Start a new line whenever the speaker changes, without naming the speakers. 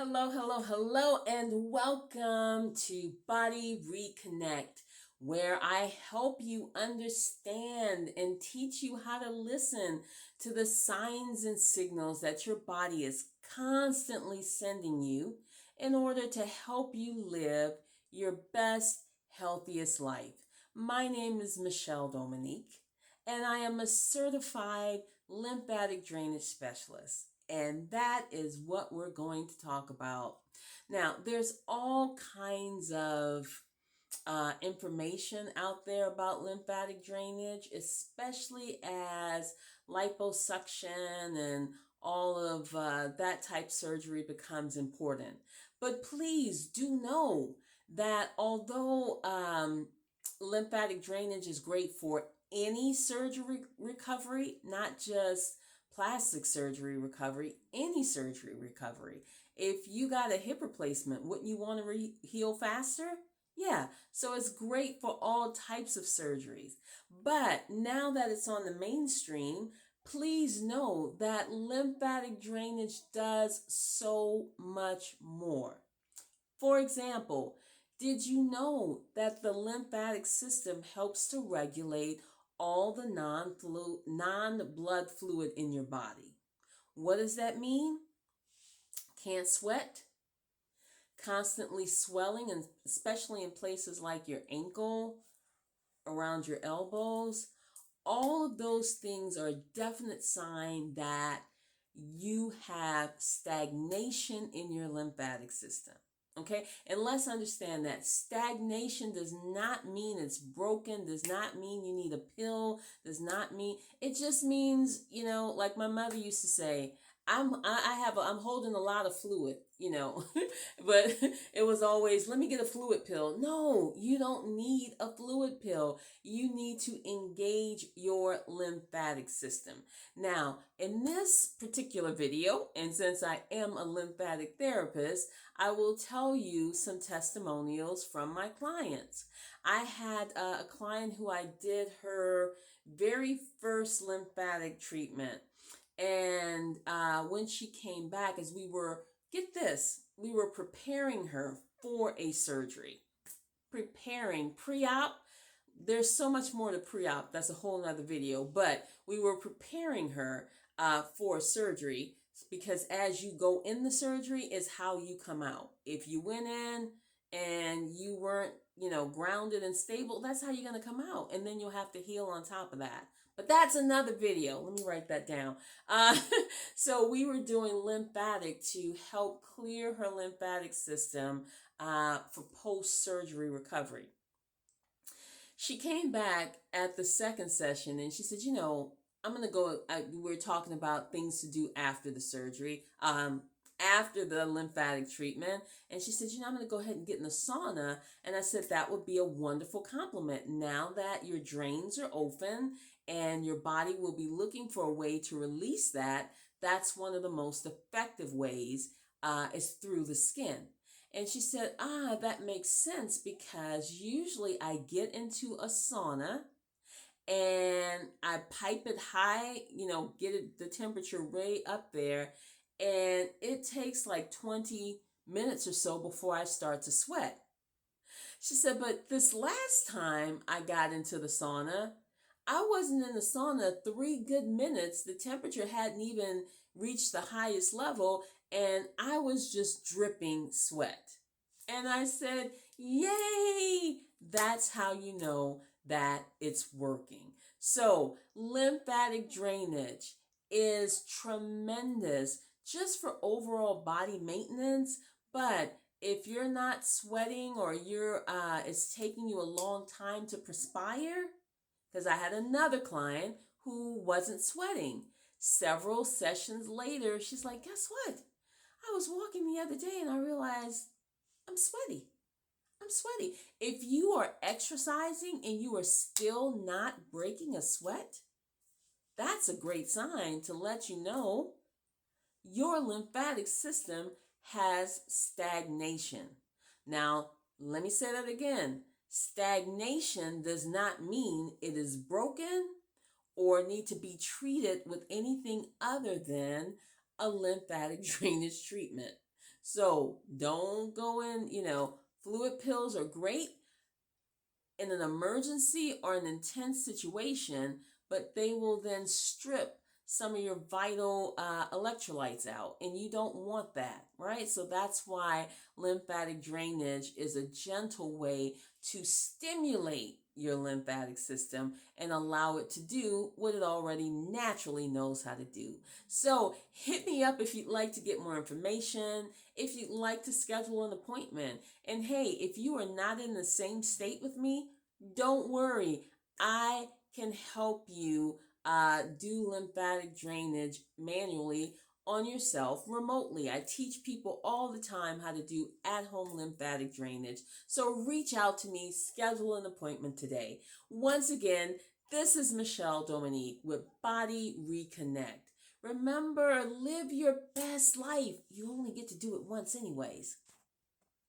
Hello, hello, hello, and welcome to Body Reconnect, where I help you understand and teach you how to listen to the signs and signals that your body is constantly sending you in order to help you live your best, healthiest life. My name is Michelle Dominique, and I am a certified lymphatic drainage specialist. And that is what we're going to talk about. Now, there's all kinds of information out there about lymphatic drainage, especially as liposuction and all of that type surgery becomes important. But please do know that although lymphatic drainage is great for any surgery recovery, not just plastic surgery recovery, any surgery recovery. If you got a hip replacement, wouldn't you want to heal faster? Yeah, so it's great for all types of surgeries. But now that it's on the mainstream, please know that lymphatic drainage does so much more. For example, did you know that the lymphatic system helps to regulate all the non-blood fluid in your body? What does that mean? Can't sweat, constantly swelling, and especially in places like your ankle, around your elbows. All of those things are a definite sign that you have stagnation in your lymphatic system. Okay, and let's understand that stagnation does not mean it's broken, does not mean you need a pill, does not mean it just means, like my mother used to say, I'm holding a lot of fluid, but it was always, let me get a fluid pill. No, you don't need a fluid pill. You need to engage your lymphatic system. Now, in this particular video, and since I am a lymphatic therapist, I will tell you some testimonials from my clients. I had a client who I did her very first lymphatic treatment. And when she came back, as get this, we were preparing her for a surgery. Preparing pre-op. There's so much more to pre-op. That's a whole nother video. But we were preparing her for surgery, because as you go in the surgery is how you come out. If you went in and you weren't, grounded and stable, that's how you're going to come out. And then you'll have to heal on top of that. But that's another video. Let me write that down. So we were doing lymphatic to help clear her lymphatic system for post-surgery recovery. She came back at the second session and she said, I'm going to go, we're talking about things to do after the surgery, after the lymphatic treatment. And she said, I'm going to go ahead and get in the sauna. And I said, that would be a wonderful compliment. Now that your drains are open and your body will be looking for a way to release that, that's one of the most effective ways is through the skin. And she said, that makes sense, because usually I get into a sauna and I pipe it high, get the temperature way up there. And it takes like 20 minutes or so before I start to sweat. She said, but this last time I got into the sauna, I wasn't in the sauna 3 good minutes. The temperature hadn't even reached the highest level, and I was just dripping sweat. And I said, yay! That's how you know that it's working. So lymphatic drainage is tremendous just for overall body maintenance. But if you're not sweating, or it's taking you a long time to perspire, because I had another client who wasn't sweating. Several sessions later, she's like, guess what? I was walking the other day and I realized I'm sweaty. If you are exercising and you are still not breaking a sweat, that's a great sign to let you know your lymphatic system has stagnation. Now, let me say that again. Stagnation does not mean it is broken or need to be treated with anything other than a lymphatic drainage treatment. So don't go in, fluid pills are great in an emergency or an intense situation, but they will then strip some of your vital electrolytes out, and you don't want that, right? So that's why lymphatic drainage is a gentle way to stimulate your lymphatic system and allow it to do what it already naturally knows how to do. So hit me up if you'd like to get more information, if you'd like to schedule an appointment. And hey, if you are not in the same state with me, don't worry. I can help you do lymphatic drainage manually on yourself remotely. I teach people all the time how to do at-home lymphatic drainage. So reach out to me, schedule an appointment today. Once again, this is Michelle Dominique with Body Reconnect. Remember, live your best life. You only get to do it once anyways.